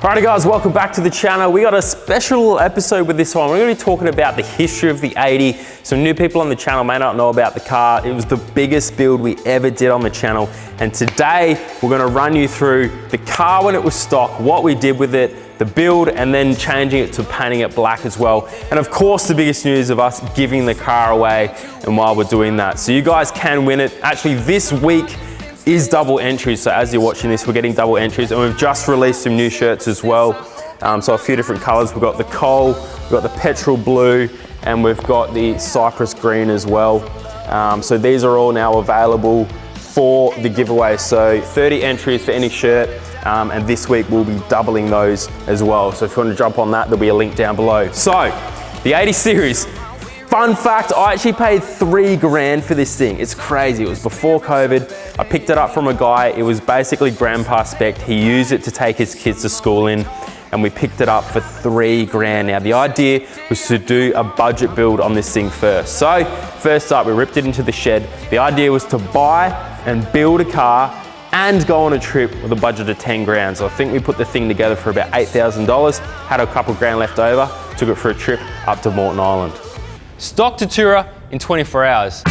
Alrighty guys, welcome back to the channel. We got a special episode with this one. We're going to be talking about the history of the 80. Some new people on the channel may not know about the car. It was the biggest build we ever did on the channel. And today we're going to run you through the car when it was stock, what we did with it, the build, and then changing it to painting it black as well. And of course, the biggest news of us giving the car away and while we're doing that. So you guys can win it. Actually, this week is double entries. So as you're watching this, we're getting double entries, and we've just released some new shirts as well. So a few different colors. We've got the coal, we've got the petrol blue, and we've got the cypress green as well. So these are all now available for the giveaway. So 30 entries for any shirt. And this week we'll be doubling those as well. So if you want to jump on that, there'll be a link down below. So the 80 series. Fun fact, I actually paid $3 grand for this thing. It's crazy. It was before COVID. I picked it up from a guy. It was basically grandpa spec. He used it to take his kids to school in, and we picked it up for $3 grand. Now, the idea was to do a budget build on this thing first. So, first up, we ripped it into the shed. The idea was to buy and build a car and go on a trip with a budget of 10 grand. So I think we put the thing together for about $8,000, had a couple grand left over, took it for a trip up to Moreton Island. Stock to Tura in 24 hours.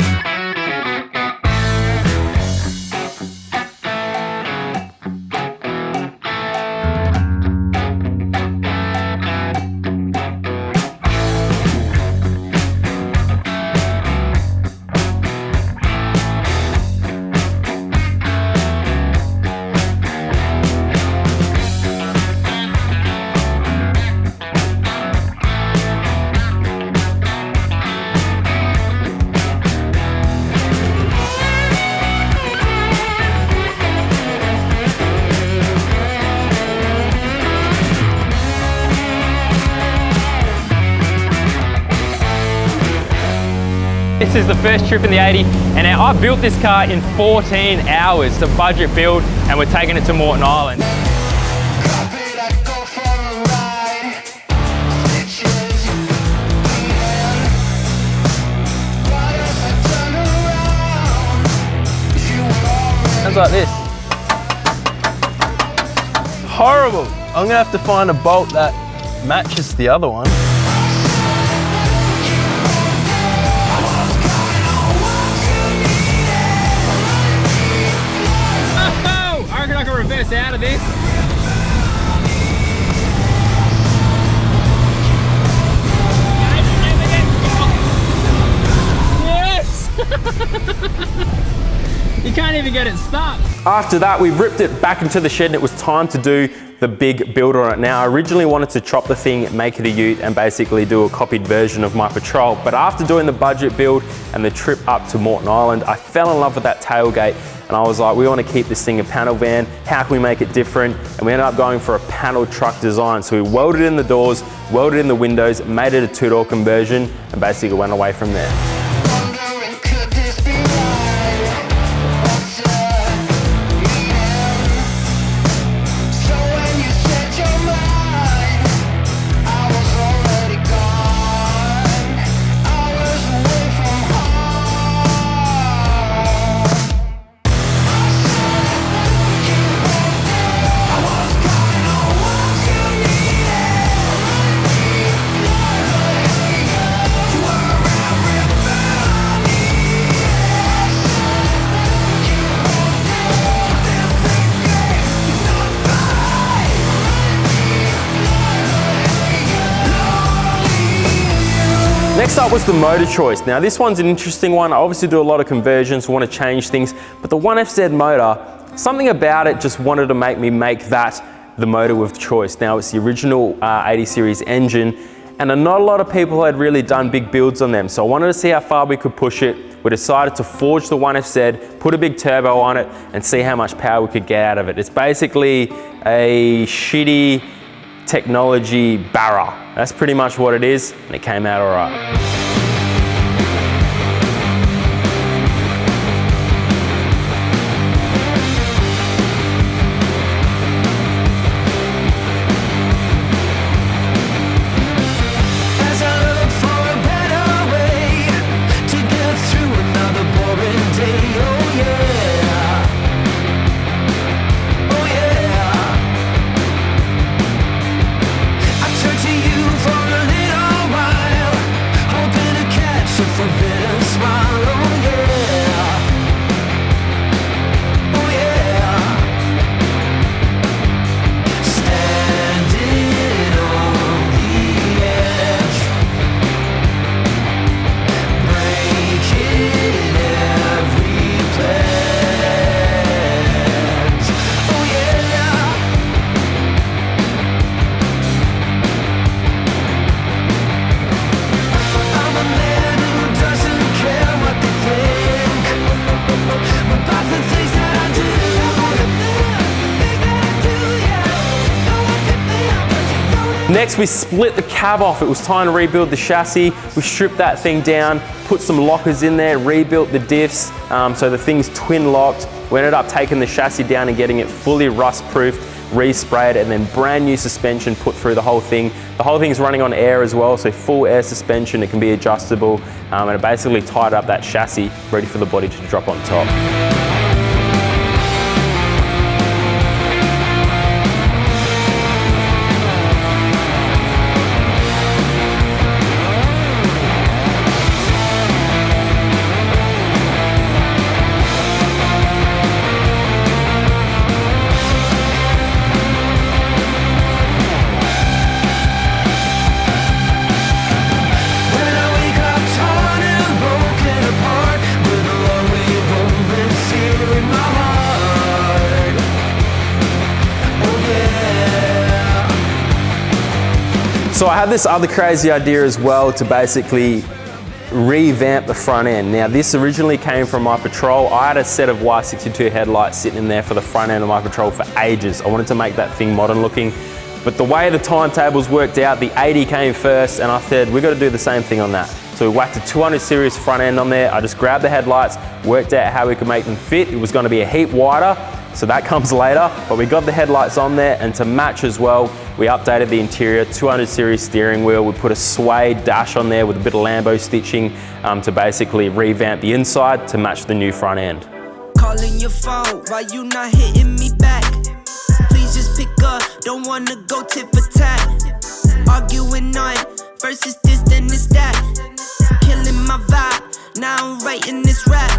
This is the first trip in the 80, and now I built this car in 14 hours. It's a budget build, and we're taking it to Moreton Island. Sounds like this. Horrible. I'm gonna have to find a bolt that matches the other one. I can reverse out of this. Yes! You can't even get it stuck. After that, we ripped it back into the shed, and it was time to do the big build on it. Now, I originally wanted to chop the thing, make it a ute, and basically do a copied version of my Patrol. But after doing the budget build and the trip up to Moreton Island, I fell in love with that tailgate. And I was like, we want to keep this thing a panel van. How can we make it different? And we ended up going for a panel truck design. So we welded in the doors, welded in the windows, made it a two-door conversion, and basically went away from there. Next up was the motor choice. Now this one's an interesting one. I obviously do a lot of conversions, want to change things, but the 1FZ motor, something about it just wanted to make me make that the motor of choice. Now it's the original 80 series engine, and not a lot of people had really done big builds on them. So I wanted to see how far we could push it. We decided to forge the 1FZ, put a big turbo on it, and see how much power we could get out of it. It's basically a shitty technology barra. That's pretty much what it is, and it came out all right. Next, we split the cab off. It was time to rebuild the chassis. We stripped that thing down, put some lockers in there, rebuilt the diffs, so the thing's twin locked. We ended up taking the chassis down and getting it fully rust-proofed, resprayed, and then brand new suspension put through the whole thing. The whole thing's running on air as well, so full air suspension. It can be adjustable, and it basically tied up that chassis, ready for the body to drop on top. So I had this other crazy idea as well to basically revamp the front end. Now this originally came from my Patrol. I had a set of Y62 headlights sitting in there for the front end of my Patrol for ages. I wanted to make that thing modern looking, but the way the timetables worked out, the 80 came first, and I said, we got to do the same thing on that. So we whacked a 200 series front end on there. I just grabbed the headlights, worked out how we could make them fit. It was going to be a heap wider, so that comes later, but we got the headlights on there, and to match as well, we updated the interior, 200 series steering wheel. We put a suede dash on there with a bit of Lambo stitching to basically revamp the inside to match the new front end. Calling your phone, why you not hitting me back? Please just pick up, don't wanna go tit for tat. Arguing on versus this, then it's that. Killing my vibe, now I'm writing this rap.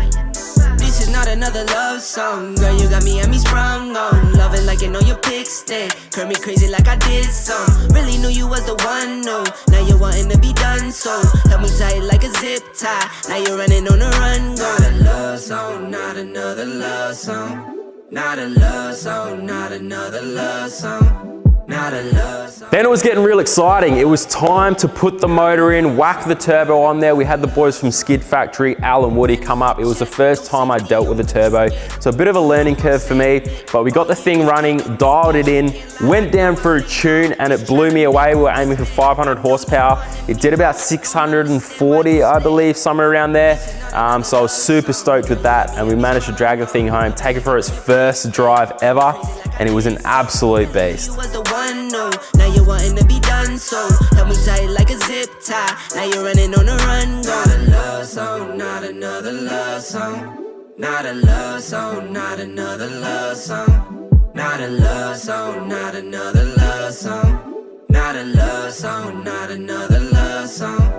This is not another love song, girl, you got me and me sprung on. Love it like you know your pick stick, curl me crazy like I did some. Really knew you was the one, no, now you're wanting to be done, so help me tie it like a zip tie, now you're running on the run, go. Not a love song, not another love song. Not a love song, not another love song. Not a love song. Then it was getting real exciting. It was time to put the motor in, whack the turbo on there. We had the boys from Skid Factory, Al and Woody, come up. It was the first time I dealt with a turbo, so a bit of a learning curve for me, but we got the thing running, dialed it in, went down for a tune, and it blew me away. We were aiming for 500 horsepower. It did about 640, I believe, somewhere around there. So I was super stoked with that, and we managed to drag the thing home, take it for its first drive ever, and it was an absolute beast. You was the one, no, now you're wanting to be done, so help me tie it like a zip tie, now you're running on the run, go. Not a love song, not another love song. Not a love song, not another love song. Not a love song, not another love song. Not a love song, not another love song.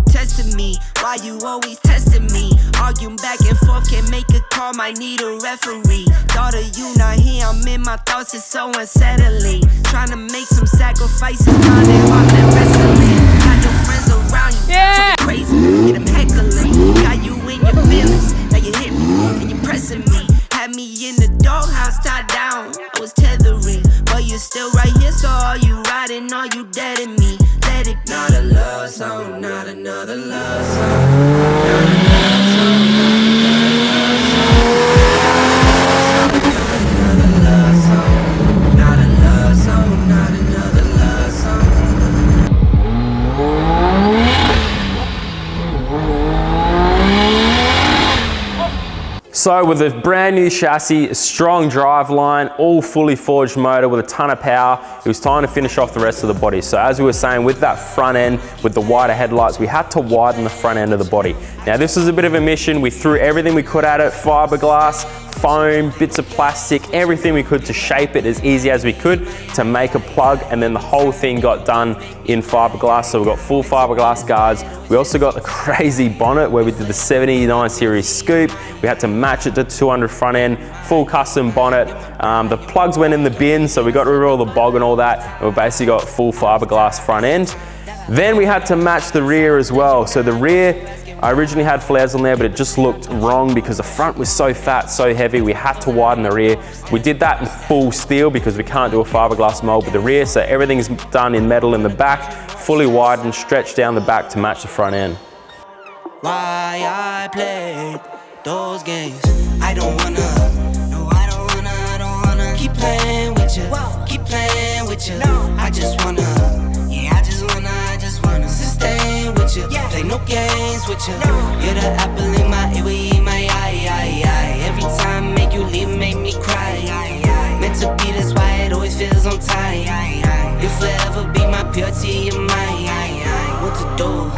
Testing me, why you always testing me? Arguing back and forth, can't make a call, might need a referee. Daughter, you not here, I'm in my thoughts, it's so unsettling. Trying to make some sacrifices, finding heart and wrestling. Got your friends around you, Yeah! talking crazy, get them heckling. Got you in your feelings, now you hit me, and you pressing me. Had me in the doghouse, tied down, I was tethering. But you're still right here, so are you riding, are you dead in me? Let it be. Not a love song, not another love song. Not a love song, not another love song. Not a love song, not another love song. So with a brand new chassis, a strong drive line, all fully forged motor with a ton of power, it was time to finish off the rest of the body. So as we were saying, with that front end, with the wider headlights, we had to widen the front end of the body. Now this was a bit of a mission. We threw everything we could at it, fiberglass, foam, bits of plastic, everything we could to shape it as easy as we could to make a plug, and then the whole thing got done in fiberglass. So we got full fiberglass guards. We also got the crazy bonnet where we did the 79 series scoop. We had to match it to 200 front end, full custom bonnet. The plugs went in the bin, so we got rid of all the bog and all that, and we basically got full fiberglass front end. Then we had to match the rear as well. So the rear, I originally had flares on there, but it just looked wrong because the front was so fat, so heavy. We had to widen the rear. We did that in full steel because we can't do a fiberglass mold with the rear, so everything's done in metal in the back, fully widened, stretched down the back to match the front end. Why I played those games, I don't wanna, no, I don't wanna keep playing with you, keep playing with you. I just wanna play no games with you. You're the apple in my eye. Every time make you leave, make me cry. Meant to be this why it always feels on time. You'll forever be my purity of mine. What to do?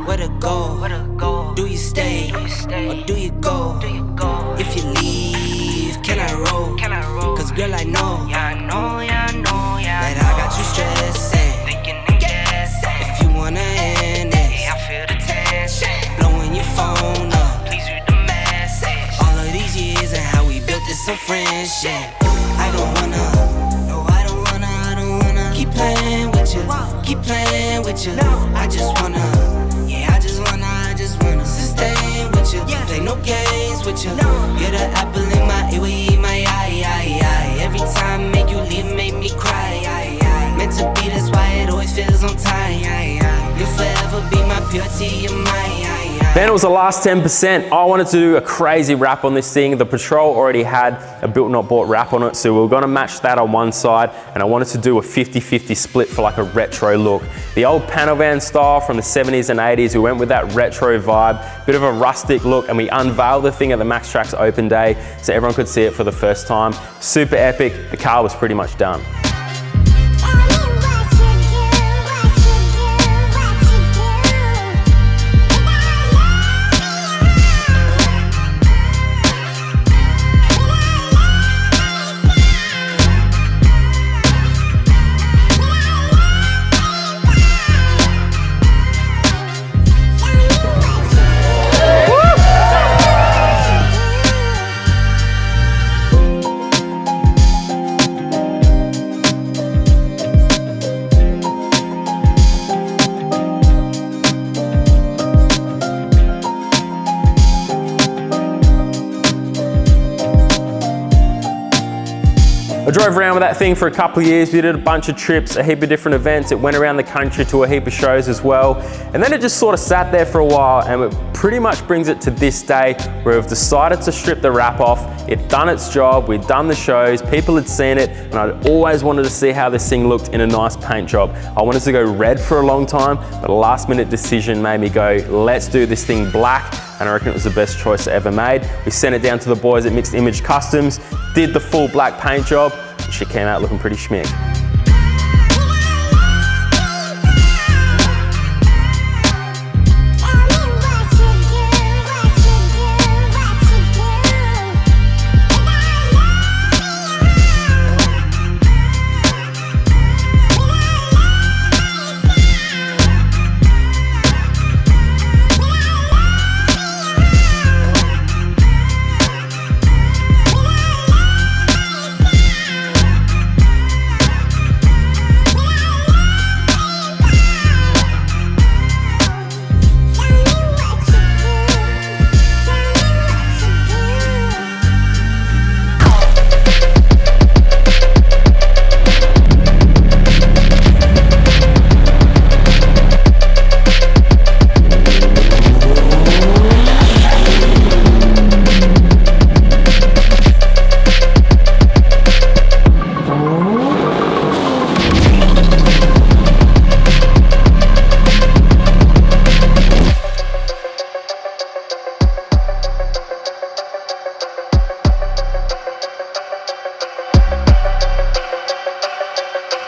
Where to go? Do you stay? Or do you go? If you leave, can I roll? Cause girl, I know that I got you stressing. If you wanna end it, I feel the tension. Blowing your phone up, please read the message. All of these years and how we built this some friendship. I don't wanna keep playing with you, I just wanna sustain with you, play no games with you. You're the apple in my eye. Every time make you leave, make me cry. Meant to be this why it always feels on time. You'll forever be my purity of mine. Then it was the last 10%. I wanted to do a crazy wrap on this thing. The Patrol already had a built not bought wrap on it, so we were gonna match that on one side, and I wanted to do a 50-50 split for like a retro look. The old panel van style from the 70s and 80s, we went with that retro vibe, bit of a rustic look, and we unveiled the thing at the Max Trax open day so everyone could see it for the first time. Super epic. The car was pretty much done. I drove around with that thing for a couple of years. We did a bunch of trips, a heap of different events. It went around the country to a heap of shows as well. And then it just sort of sat there for a while, and it pretty much brings it to this day where we've decided to strip the wrap off. It'd done its job, we'd done the shows, people had seen it, and I'd always wanted to see how this thing looked in a nice paint job. I wanted to go red for a long time, but a last minute decision made me go, let's do this thing black. And I reckon it was the best choice I ever made. We sent it down to the boys at Mixed Image Customs, did the full black paint job, and she came out looking pretty schmick.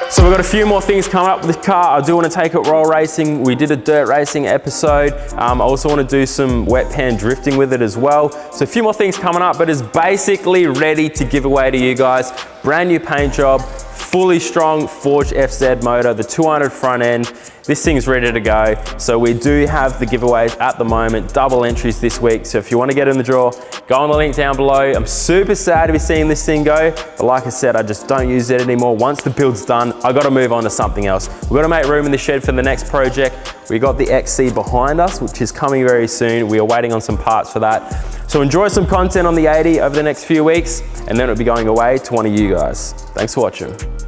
So we've got a few more things coming up with the car. I do want to take it roll racing. We did a dirt racing episode. I also want to do some wet pan drifting with it as well. So a few more things coming up, but it's basically ready to give away to you guys. Brand new paint job, fully strong forged FZ motor, the 200 front end. This thing's ready to go. So we do have the giveaways at the moment, double entries this week. So if you want to get in the draw, go on the link down below. I'm super sad to be seeing this thing go, but like I said, I just don't use it anymore. Once the build's done, I got to move on to something else. We've got to make room in the shed for the next project. We got the XC behind us, which is coming very soon. We are waiting on some parts for that. So enjoy some content on the 80 over the next few weeks, and then it'll be going away to one of you guys. Thanks for watching.